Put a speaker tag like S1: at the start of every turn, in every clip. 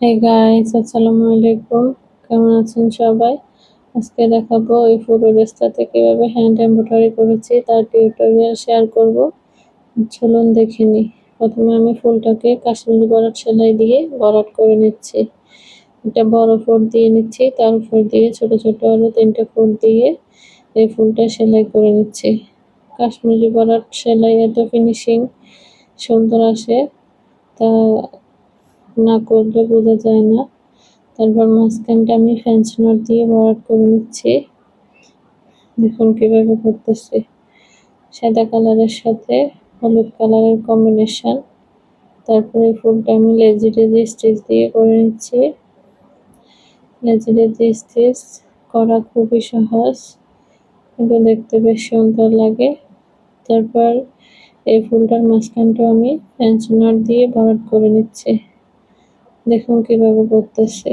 S1: Hey guys, আসসালামু আলাইকুম। কেমন আছেন সবাই? আজকে দেখাবো এই পুরো ড্রেসটাতে কিভাবে হ্যান্ড এমব্রয়ডারি করেছি তার টিউটোরিয়াল শেয়ার করব। চলুন দেখে নিই। প্রথমে আমি ফুলটাকে কাশ্মীরি ভরাট সেলাই দিয়ে ভরাট করে নিচ্ছি। একটা বড় ফুল দিয়ে নিচ্ছি, তার উপর দিয়ে ছোট ছোট আরো 3টে ফুল দিয়ে এই ফুলটা সেলাই করে নিচ্ছি। কাশ্মীরি ভরাট সেলাই এত ফিনিশিং সুন্দর আসে, তা না করলে বোঝা যায় না। তারপর মাঝখানটা আমি ফ্রেঞ্চ নট দিয়ে ভরাট করে নিচ্ছি। দেখুন কিভাবে করতেছি। সাদা কালারের সাথে হলুদ কালারের কম্বিনেশন। তারপরে ফুলটা আমি লেজি টেজি স্টিচ দিয়ে করে নিচ্ছি। লেজি টেজি স্টিচ করা খুবই সহজ, কিন্তু দেখতে বেশ সুন্দর লাগে। তারপর এই ফুলটার মাঝখানটা আমি ফ্রেঞ্চ নট দিয়ে ভরাট করে নিচ্ছি। দেখুন কিভাবে করতেছি।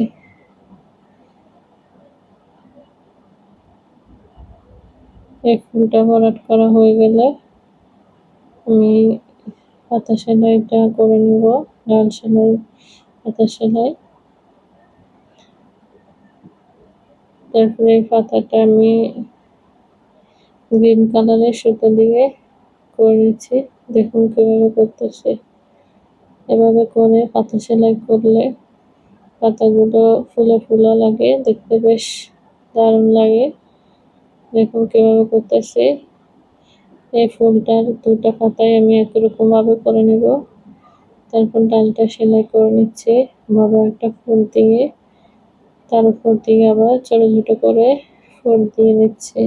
S1: এই ফুলটা ভরাট করা হয়ে গেলে আমি পাতা সেলাইটা করে নিব। ডাল সেলাই, পাতা সেলাই। তারপরে এই পাতাটা আমি গ্রিন কালারের সুতো দিয়ে করে নিচ্ছি। দেখুন কিভাবে করতেছি। এভাবে করে পাতা সেলাই করলে পাতাগুলো ফুলে ফুলে লাগে, দেখতে বেশ দারুণ লাগে। দেখুন কিভাবে করতেছি। এই ফুলটার দুটা পাতায় আমি একরকম ভাবে করে নেব। তারপর ডালটা সেলাই করে নিচ্ছি বড় একটা ফুল দিয়ে, তার উপর দিয়ে আবার ছোট ছোট করে ফুল দিয়ে নিচ্ছি।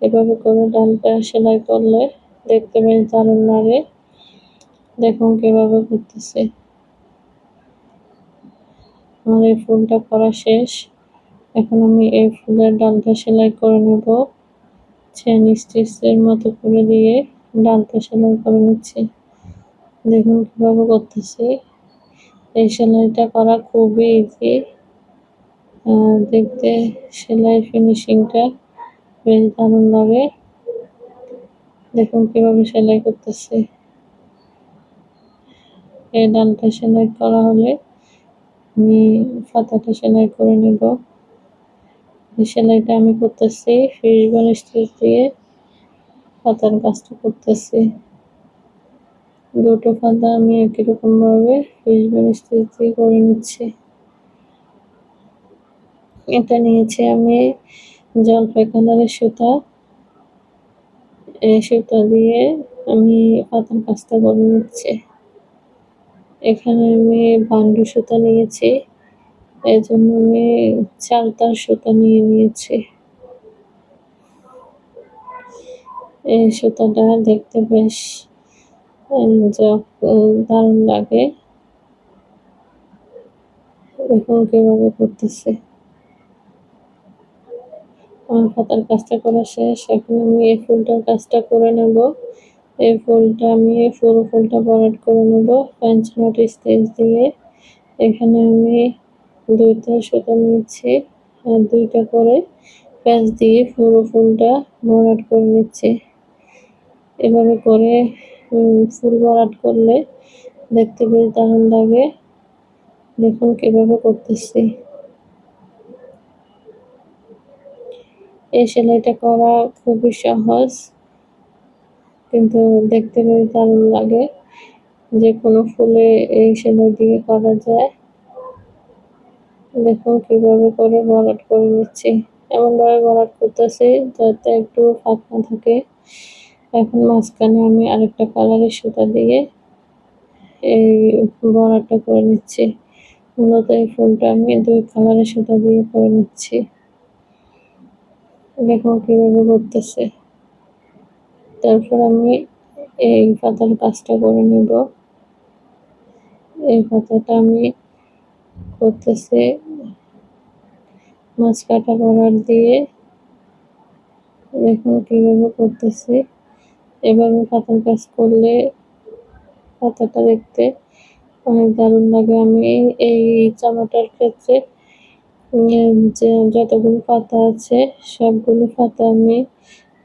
S1: এভাবে করে ডালটা সেলাই করলে দেখতে বেশ দারুণ লাগে। দেখুন কিভাবে করতেছি। আমার এই ফুলটা করা শেষ। এখন আমি এই ফুলের ডালটা সেলাই করে নেব। চেন স্টিচের মতো করে দিয়ে ডালটা সেলাই করে নিচ্ছি। দেখুন কিভাবে করতেছি। এই সেলাইটা করা খুবই ইজি। দেখতে সেলাই ফিনিশিংটা বেশ দারুণ লাগে। দেখুন কিভাবে সেলাই করতেছি। এই ডালটা সেলাই করা হলে আমি পাতাটা সেলাই করে নেব। এই সেলাইটা আমি করতেছি ফিশবোন স্টিচ দিয়ে পাতার কাজটা করতেছি। দুটো পাতা আমি একই রকম ভাবে ফিশবোন স্টিচ দিয়ে করে নিচ্ছি। এটা নিয়েছি আমি জলপাই কালারের সুতা। এই সুতা দিয়ে আমি পাতার কাজটা করে নিচ্ছি। এখানে আমি বান্ডু সুতা নিয়েছি, এই জন্য আমি 4 তার সুতা নিয়ে নিয়েছি। এই সুতাটা দেখতে বেশ দারুণ লাগে। দেখুন কিভাবে করতেছে। আমার পাতার কাজটা করা শেষ। এখন আমি এই ফুলটার কাজটা করে নেব। এই ফুলটা আমি পুরো ফুলটা ভরাট করে নেব ফ্রেঞ্চ নট স্টিচ দিয়ে। এখানে আমি 2টা সুতা নিচ্ছি আর 2টা করে প্যাঁচ দিয়ে পুরো ফুলটা ভরাট করে নিচ্ছি। এভাবে করে ফুল ভরাট করলে দেখতে বেশ দারুণ লাগে। দেখুন কিভাবে করতেছি। এই সেলাইটা করা খুবই সহজ, কিন্তু দেখতে বেশ দারুণ লাগে। যে কোনো ফুলে এই সেলাই দিয়ে করা যায়। দেখুন কিভাবে করে ভরাট করে নিচ্ছি। এমনভাবে ভরাট করতেছি যাতে একটু ফাঁক না থাকে। এখন মাঝখানে আমি আরেকটা কালারের সুতা দিয়ে এই ভরাটটা করে নিচ্ছি। মূলত এই ফুলটা আমি 2 কালারের সুতা দিয়ে করে নিচ্ছি। দেখুন কিভাবে করতেছে। তারপর আমি এই পাতার কাজটা করে নেব। এই পাতাটা আমি করতেছি মাছ কাটা ভরাট দিয়ে। দেখুন কিভাবে করতেছি। এভাবে পাতার কাজ করলে পাতাটা দেখতে অনেক দারুণ লাগে। আমি এই জামাটার ক্ষেত্রে যে যতগুলো পাতা আছে সবগুলো পাতা আমি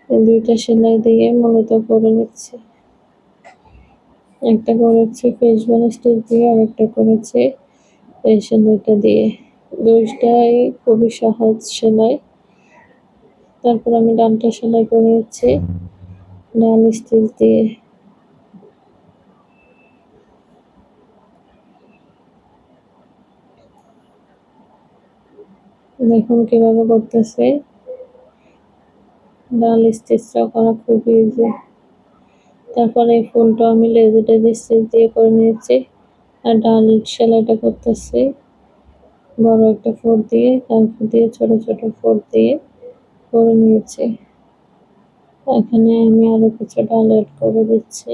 S1: 2টা সেলাই দিয়ে মূলত করে নিচ্ছি। একটা করেছি ফিশবোন স্টিচ দিয়ে আর একটা করেছি এই সেলাইটা দিয়ে। দুইটাই খুবই সহজ সেলাই। তারপর আমি ডানটা সেলাই করে নিচ্ছি ডান স্টিচ দিয়ে। দেখুন কিভাবে করতেছি। ডাল স্টিচটা করা খুব ইজি। তারপরে এই ফুলটা আমি লেজি টেজি স্টিচ দিয়ে করে নিয়েছি। আর ডাল সেলাইটা করতেছি বড় একটা ফোঁড় দিয়ে, তারপর দিয়ে ছোট ছোট ফোঁড় দিয়ে করে নিয়েছি। এখানে আমি আরো কিছু ডাল অ্যাড করে দিচ্ছি,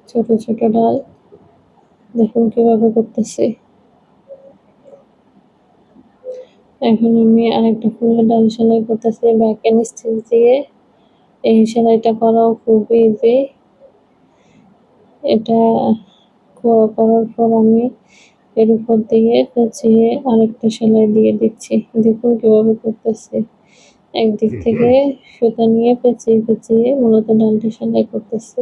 S1: ছোট ছোট ডাল। দেখুন কিভাবে করতেছি। এখন আমি আরেকটা ফুলের ডাল সেলাই করতেছি ব্যাক এন্ড স্টিচ দিয়ে। এই সেলাইটা করাও খুব ইজি। এটা করার পর আমি এর উপর দিয়ে পেঁচিয়ে আরেকটা সেলাই দিয়ে দিচ্ছি। দেখুন কিভাবে করতেছি। একদিক থেকে সুতা নিয়ে পেঁচিয়ে পেঁচিয়ে মূলত ডালটা সেলাই করতেছি।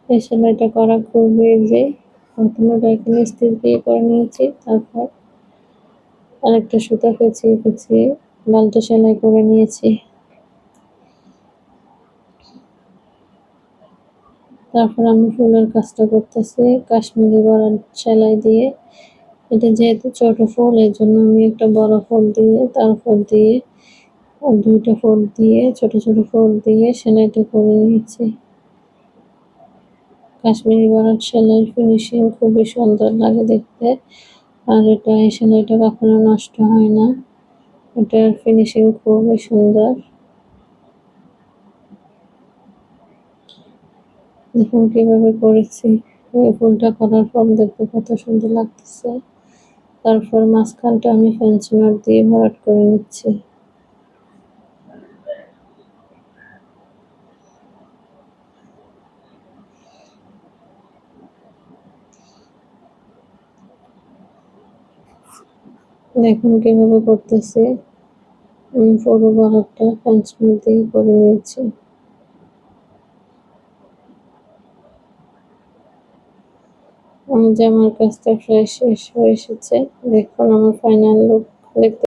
S1: এই সেলাইটা করা খুব ইজি। প্রথমে ব্যাক এন্ড স্টিচ দিয়ে করে নিয়েছি, তারপর আরেকটা সুতা পেঁচিয়ে পেঁচিয়ে ডালটা সেলাই করে নিয়েছি। তারপর আমি ফুলের কাজটা করতেছি কাশ্মীরি বড় সেলাই দিয়ে। এটা যেহেতু ছোট ফুল, এই জন্য আমি একটা বড় ফুল দিয়ে তারপর দিয়ে দুইটা ফোল্ড দিয়ে ছোট ছোট ফোল্ড দিয়ে সেলাইটা করে নিয়েছি। কাশ্মীরি বরাট সেলাই ফিনিশিং খুবই সুন্দর লাগে দেখতে। আর এই সেলাইটা কখনো নষ্ট হয় না। এটার ফিনিশিং খুবই সুন্দর। দেখুন কিভাবে করেছি। এই ফুলটা করার পর দেখতে কত সুন্দর লাগতেছে। তারপর মাঝখানটা আমি ফ্যান্সি নট দিয়ে ভরাট করে নিচ্ছি। দেখুন কিভাবে করতেছে। পুরো ভরাটটা ফ্যান্সি নট দিয়ে করে নিয়েছি। জামার কাজটা প্রায় শেষ হয়ে এসেছে। দেখুন আমার ফাইনাল লুক দেখতে